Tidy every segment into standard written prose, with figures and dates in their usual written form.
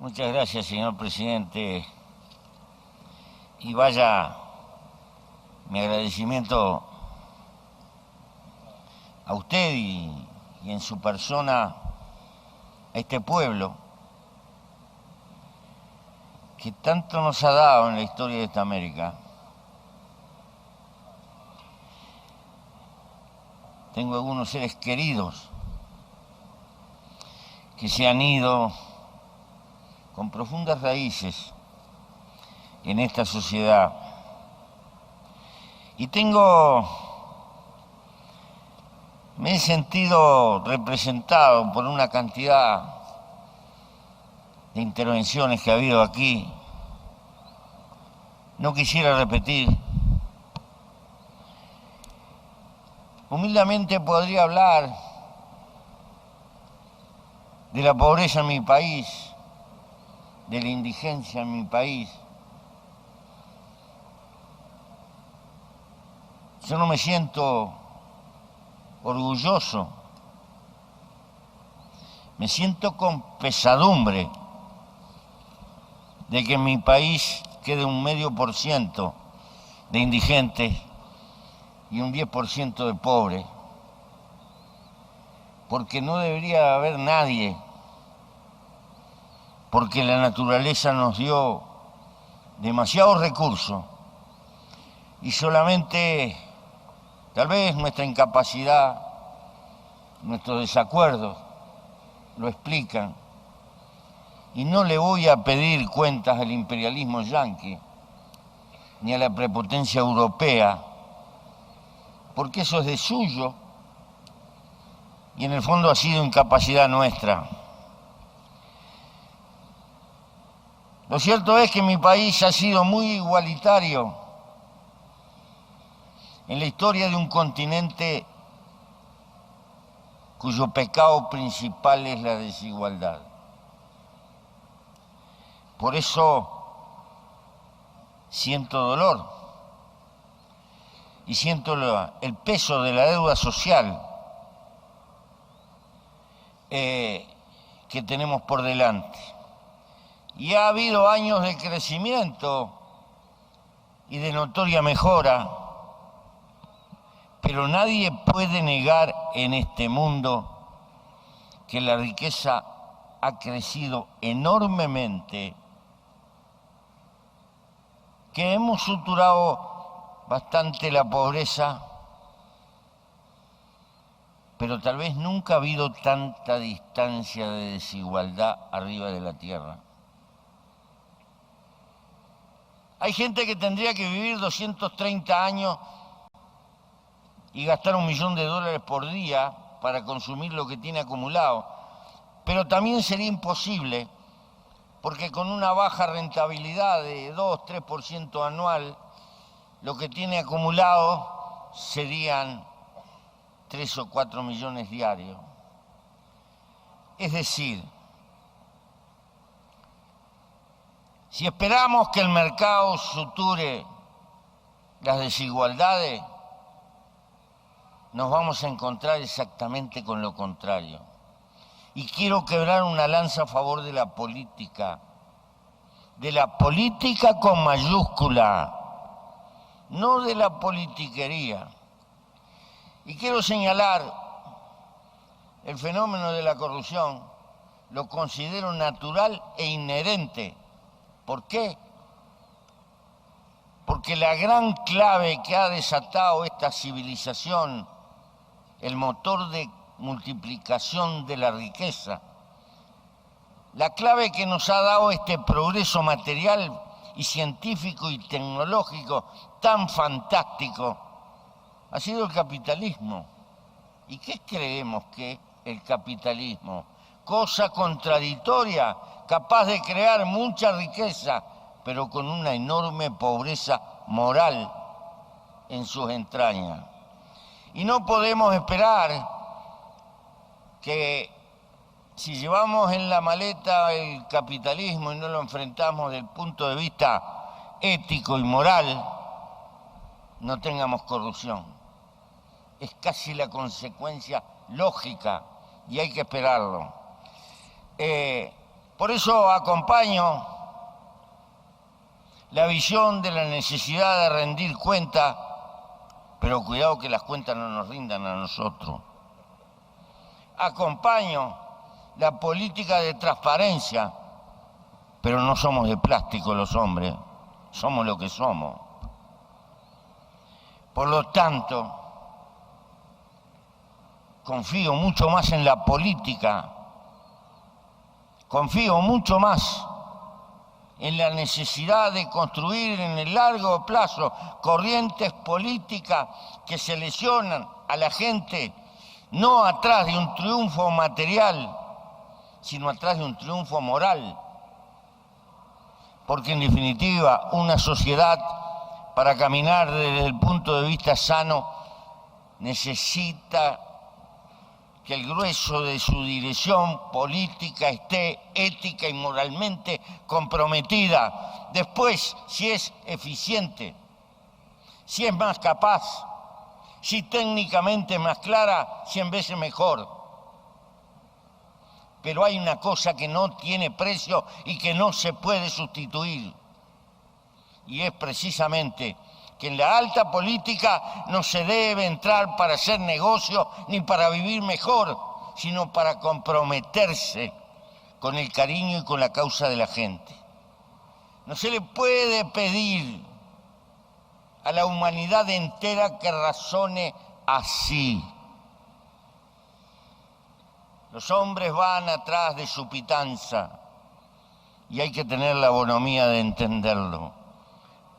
Muchas gracias, señor presidente. Y vaya mi agradecimiento a usted y en su persona a este pueblo que tanto nos ha dado en la historia de esta América. Tengo algunos seres queridos que se han ido con profundas raíces en esta sociedad. Y me he sentido representado por una cantidad de intervenciones que ha habido aquí. No quisiera repetir. Humildemente podría hablar de la pobreza en mi país, de la indigencia en mi país. Yo no me siento orgulloso, me siento con pesadumbre de que en mi país quede un 0,5% de indigentes y un 10% de pobres, porque no debería haber nadie, porque la naturaleza nos dio demasiados recursos y solamente tal vez nuestra incapacidad, nuestros desacuerdos lo explican. Y no le voy a pedir cuentas al imperialismo yanqui ni a la prepotencia europea, porque eso es de suyo y en el fondo ha sido incapacidad nuestra. Lo cierto es que mi país ha sido muy igualitario en la historia de un continente cuyo pecado principal es la desigualdad. Por eso siento dolor y siento el peso de la deuda social que tenemos por delante. Y ha habido años de crecimiento y de notoria mejora, pero nadie puede negar en este mundo que la riqueza ha crecido enormemente, que hemos suturado bastante la pobreza, pero tal vez nunca ha habido tanta distancia de desigualdad arriba de la tierra. Hay gente que tendría que vivir 230 años y gastar $1 millón por día para consumir lo que tiene acumulado, pero también sería imposible porque con una baja rentabilidad de 2-3% anual, lo que tiene acumulado serían 3 o 4 millones diarios. Es decir, si esperamos que el mercado suture las desigualdades, nos vamos a encontrar exactamente con lo contrario. Y quiero quebrar una lanza a favor de la política con mayúscula, no de la politiquería. Y quiero señalar el fenómeno de la corrupción, lo considero natural e inherente. ¿Por qué? Porque la gran clave que ha desatado esta civilización, el motor de multiplicación de la riqueza, la clave que nos ha dado este progreso material y científico y tecnológico tan fantástico, ha sido el capitalismo. ¿Y qué creemos que es el capitalismo? Cosa contradictoria, capaz de crear mucha riqueza, pero con una enorme pobreza moral en sus entrañas. Y no podemos esperar que si llevamos en la maleta el capitalismo y no lo enfrentamos desde el punto de vista ético y moral, no tengamos corrupción. Es casi la consecuencia lógica y hay que esperarlo. Por eso acompaño la visión de la necesidad de rendir cuenta, pero cuidado que las cuentas no nos rindan a nosotros. Acompaño la política de transparencia, pero no somos de plástico los hombres, somos lo que somos. Por lo tanto, confío mucho más en la política, confío mucho más en la necesidad de construir en el largo plazo corrientes políticas que seleccionan a la gente no atrás de un triunfo material, sino atrás de un triunfo moral. Porque en definitiva, una sociedad, para caminar desde el punto de vista sano, necesita que el grueso de su dirección política esté ética y moralmente comprometida. Después, si es eficiente, si es más capaz, si técnicamente más clara, 100 veces mejor. Pero hay una cosa que no tiene precio y que no se puede sustituir. Y es precisamente que en la alta política no se debe entrar para hacer negocio ni para vivir mejor, sino para comprometerse con el cariño y con la causa de la gente. No se le puede pedir a la humanidad entera que razone así. Los hombres van atrás de su pitanza y hay que tener la bonomía de entenderlo.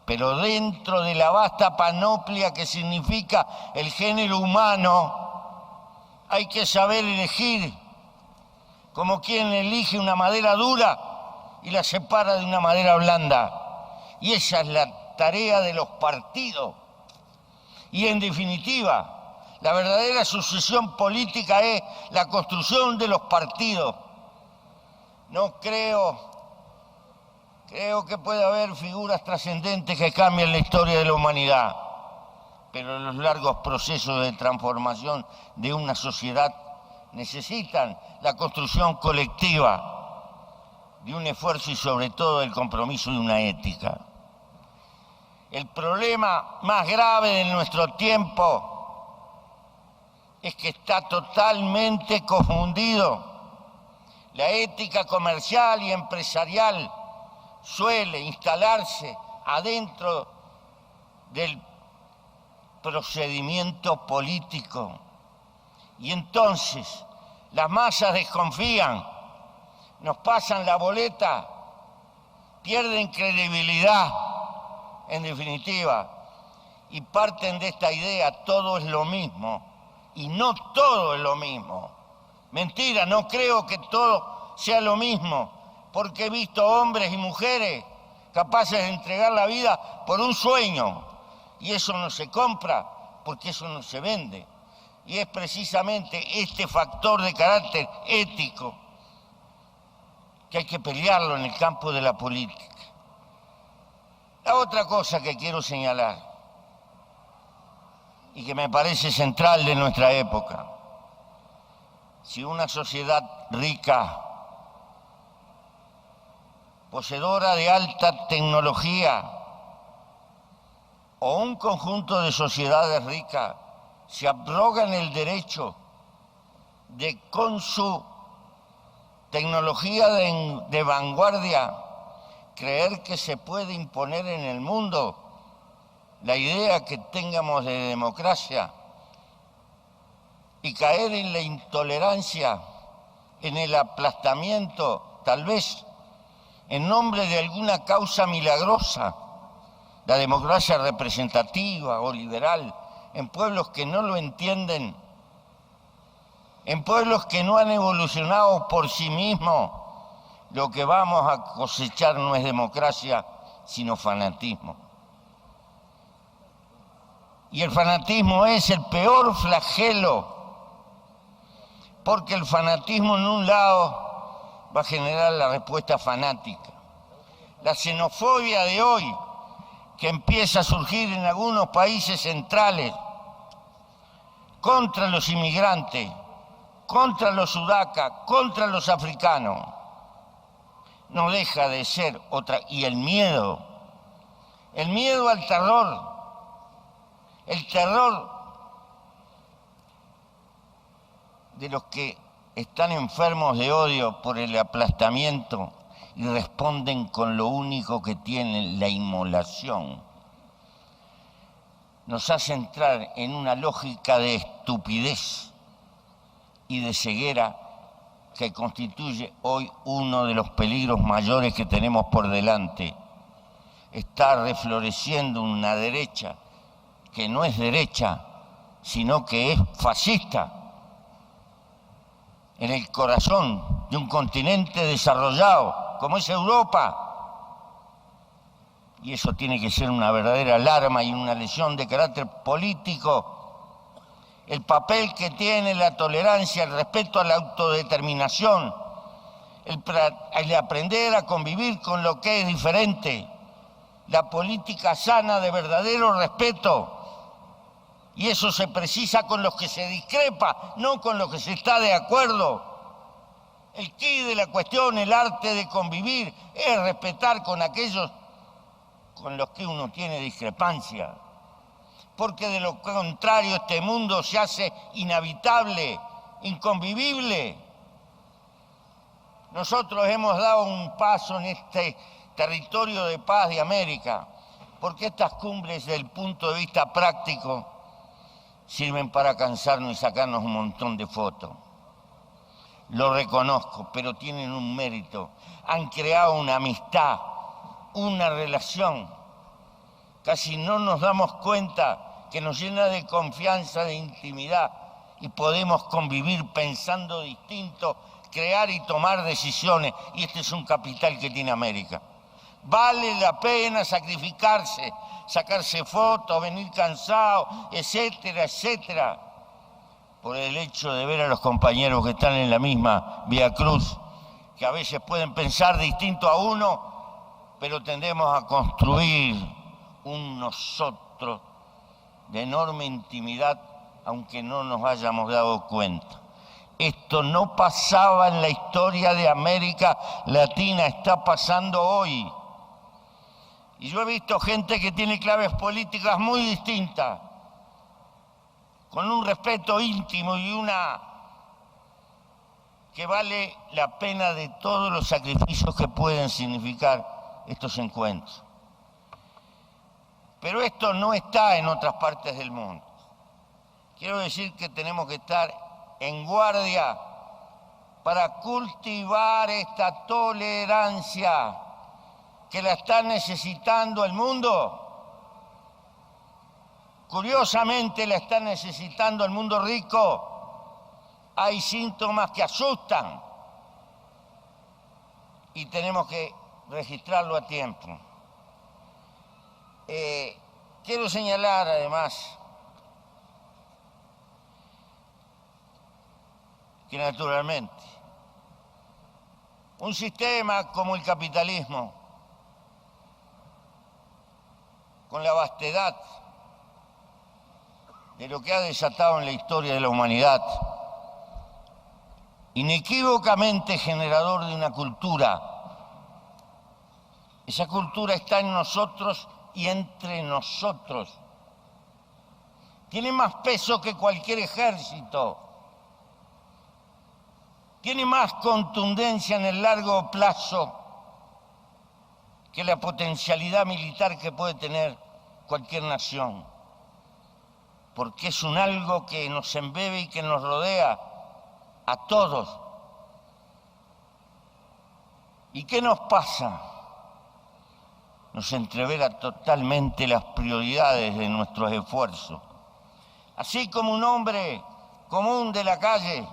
Pero dentro de la vasta panoplia que significa el género humano, hay que saber elegir, como quien elige una madera dura y la separa de una madera blanda. Y esa es la tarea de los partidos. Y en definitiva, la verdadera sucesión política es la construcción de los partidos. No creo que puede haber figuras trascendentes que cambien la historia de la humanidad, pero los largos procesos de transformación de una sociedad necesitan la construcción colectiva de un esfuerzo y sobre todo el compromiso de una ética. El problema más grave de nuestro tiempo es que está totalmente confundido. La ética comercial y empresarial suele instalarse adentro del procedimiento político. Y entonces las masas desconfían, nos pasan la boleta, pierden credibilidad, en definitiva, y parten de esta idea, todo es lo mismo. Y no todo es lo mismo. Mentira, no creo que todo sea lo mismo, porque he visto hombres y mujeres capaces de entregar la vida por un sueño, y eso no se compra, porque eso no se vende. Y es precisamente este factor de carácter ético que hay que pelearlo en el campo de la política. La otra cosa que quiero señalar, y que me parece central de nuestra época, si una sociedad rica, poseedora de alta tecnología, o un conjunto de sociedades ricas se abrogan el derecho de, con su tecnología de vanguardia, creer que se puede imponer en el mundo la idea que tengamos de democracia y caer en la intolerancia, en el aplastamiento, tal vez en nombre de alguna causa milagrosa, la democracia representativa o liberal, en pueblos que no lo entienden, en pueblos que no han evolucionado por sí mismos. Lo que vamos a cosechar no es democracia, sino fanatismo. Y el fanatismo es el peor flagelo, porque el fanatismo en un lado va a generar la respuesta fanática. La xenofobia de hoy, que empieza a surgir en algunos países centrales, contra los inmigrantes, contra los sudacas, contra los africanos, no deja de ser otra. Y el miedo al terror, el terror de los que están enfermos de odio por el aplastamiento y responden con lo único que tienen, la inmolación, nos hace entrar en una lógica de estupidez y de ceguera que constituye hoy uno de los peligros mayores que tenemos por delante. Está refloreciendo una derecha que no es derecha, sino que es fascista, en el corazón de un continente desarrollado como es Europa. Y eso tiene que ser una verdadera alarma y una lesión de carácter político. El papel que tiene la tolerancia, el respeto a la autodeterminación, el aprender a convivir con lo que es diferente, la política sana de verdadero respeto. Y eso se precisa con los que se discrepa, no con los que se está de acuerdo. El quid de la cuestión, el arte de convivir, es respetar con aquellos con los que uno tiene discrepancia. Porque de lo contrario este mundo se hace inhabitable, inconvivible. Nosotros hemos dado un paso en este territorio de paz de América, porque estas cumbres, desde el punto de vista práctico, sirven para cansarnos y sacarnos un montón de fotos. Lo reconozco, pero tienen un mérito. Han creado una amistad, una relación. Casi no nos damos cuenta que nos llena de confianza, de intimidad, y podemos convivir pensando distinto, crear y tomar decisiones. Y este es un capital que tiene América. Vale la pena sacrificarse, sacarse fotos, venir cansado, etcétera, etcétera, por el hecho de ver a los compañeros que están en la misma vía cruz, que a veces pueden pensar distinto a uno, pero tendemos a construir un nosotros de enorme intimidad, aunque no nos hayamos dado cuenta. Esto no pasaba en la historia de América Latina, está pasando hoy. Y yo he visto gente que tiene claves políticas muy distintas, con un respeto íntimo y una que vale la pena de todos los sacrificios que pueden significar estos encuentros. Pero esto no está en otras partes del mundo. Quiero decir que tenemos que estar en guardia para cultivar esta tolerancia que la está necesitando el mundo. Curiosamente la está necesitando el mundo rico. Hay síntomas que asustan y tenemos que registrarlo a tiempo. Quiero señalar además que naturalmente un sistema como el capitalismo, con la vastedad de lo que ha desatado en la historia de la humanidad, inequívocamente generador de una cultura. Esa cultura está en nosotros y entre nosotros. Tiene más peso que cualquier ejército. Tiene más contundencia en el largo plazo que la potencialidad militar que puede tener cualquier nación. Porque es un algo que nos embebe y que nos rodea a todos. ¿Y qué nos pasa? Nos entrevera totalmente las prioridades de nuestros esfuerzos. Así como un hombre común de la calle,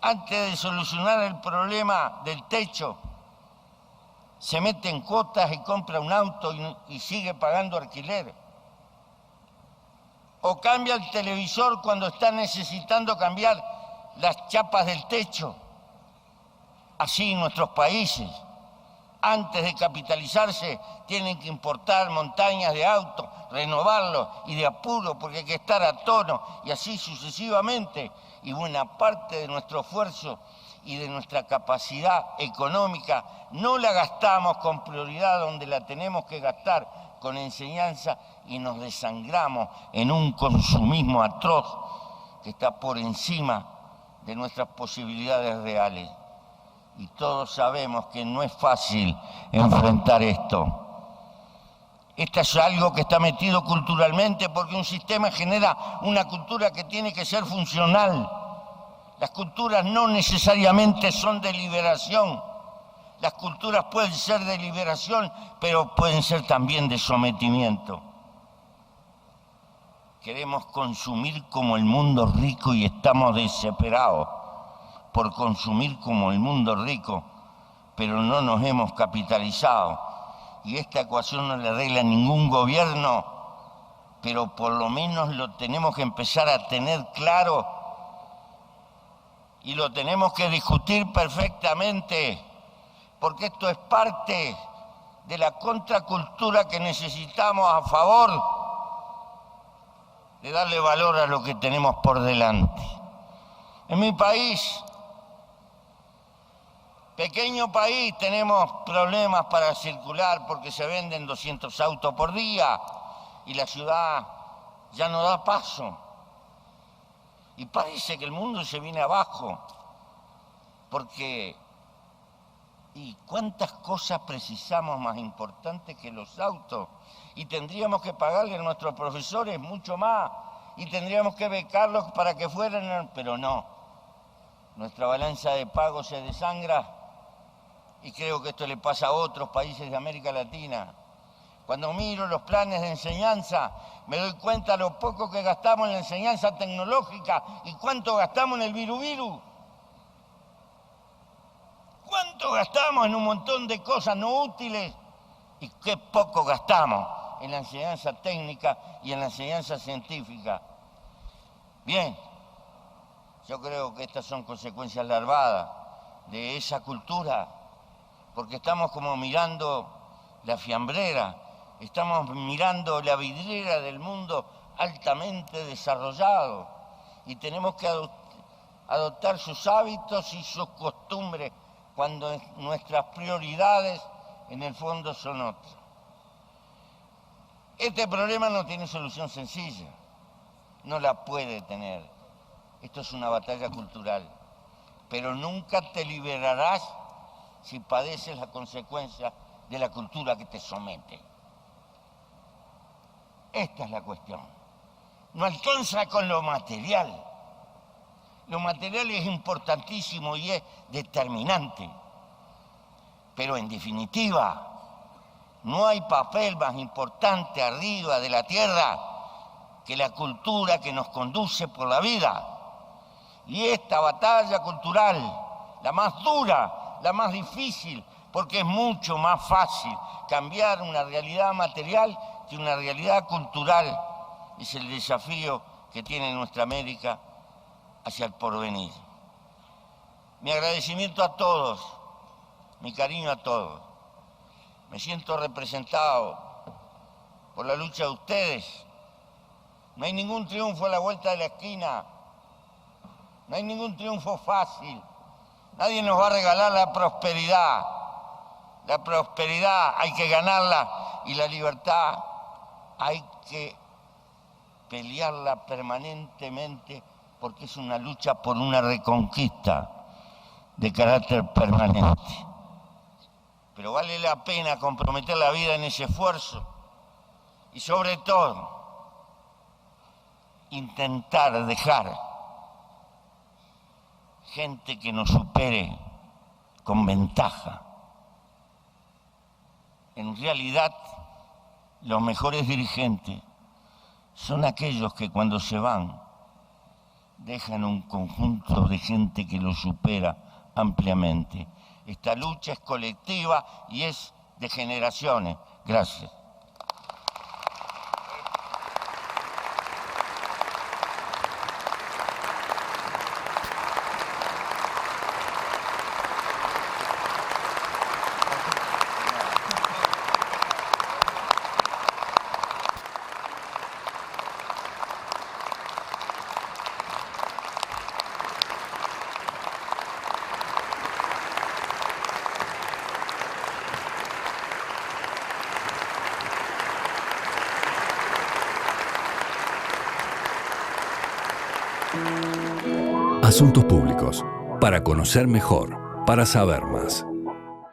antes de solucionar el problema del techo, se mete en cuotas y compra un auto y sigue pagando alquiler. O cambia el televisor cuando está necesitando cambiar las chapas del techo. Así en nuestros países, antes de capitalizarse, tienen que importar montañas de autos, renovarlos y de apuro porque hay que estar a tono y así sucesivamente. Y buena parte de nuestro esfuerzo y de nuestra capacidad económica, no la gastamos con prioridad donde la tenemos que gastar, con enseñanza, y nos desangramos en un consumismo atroz que está por encima de nuestras posibilidades reales. Y todos sabemos que no es fácil enfrentar esto. Esto es algo que está metido culturalmente porque un sistema genera una cultura que tiene que ser funcional. Las culturas no necesariamente son de liberación. Las culturas pueden ser de liberación, pero pueden ser también de sometimiento. Queremos consumir como el mundo rico y estamos desesperados por consumir como el mundo rico, pero no nos hemos capitalizado. Y esta ecuación no la arregla ningún gobierno, pero por lo menos lo tenemos que empezar a tener claro y lo tenemos que discutir perfectamente, porque esto es parte de la contracultura que necesitamos a favor de darle valor a lo que tenemos por delante. En mi país, pequeño país, tenemos problemas para circular porque se venden 200 autos por día y la ciudad ya no da paso. Y parece que el mundo se viene abajo, porque ¿y cuántas cosas precisamos más importantes que los autos? Y tendríamos que pagarle a nuestros profesores mucho más, y tendríamos que becarlos para que fueran, pero no. Nuestra balanza de pago se desangra, y creo que esto le pasa a otros países de América Latina. Cuando miro los planes de enseñanza, me doy cuenta de lo poco que gastamos en la enseñanza tecnológica y cuánto gastamos en el viru-viru. ¿Cuánto gastamos en un montón de cosas no útiles? Y qué poco gastamos en la enseñanza técnica y en la enseñanza científica. Bien, yo creo que estas son consecuencias larvadas de esa cultura, porque estamos como mirando la fiambrera, estamos mirando la vidriera del mundo altamente desarrollado y tenemos que adoptar sus hábitos y sus costumbres cuando nuestras prioridades en el fondo son otras. Este problema no tiene solución sencilla, no la puede tener. Esto es una batalla cultural, pero nunca te liberarás si padeces las consecuencias de la cultura que te somete. Esta es la cuestión. No alcanza con lo material. Lo material es importantísimo y es determinante. Pero en definitiva, no hay papel más importante arriba de la tierra que la cultura que nos conduce por la vida. Y esta batalla cultural, la más dura, la más difícil, porque es mucho más fácil cambiar una realidad material que una realidad cultural, es el desafío que tiene nuestra América hacia el porvenir. Mi agradecimiento a todos, mi cariño a todos. Me siento representado por la lucha de ustedes. No hay ningún triunfo a la vuelta de la esquina. No hay ningún triunfo fácil. Nadie nos va a regalar la prosperidad. La prosperidad hay que ganarla y la libertad hay que pelearla permanentemente porque es una lucha por una reconquista de carácter permanente. Pero vale la pena comprometer la vida en ese esfuerzo y sobre todo intentar dejar gente que nos supere con ventaja. En realidad, los mejores dirigentes son aquellos que cuando se van dejan un conjunto de gente que los supera ampliamente. Esta lucha es colectiva y es de generaciones. Gracias. Asuntos Públicos. Para conocer mejor, para saber más.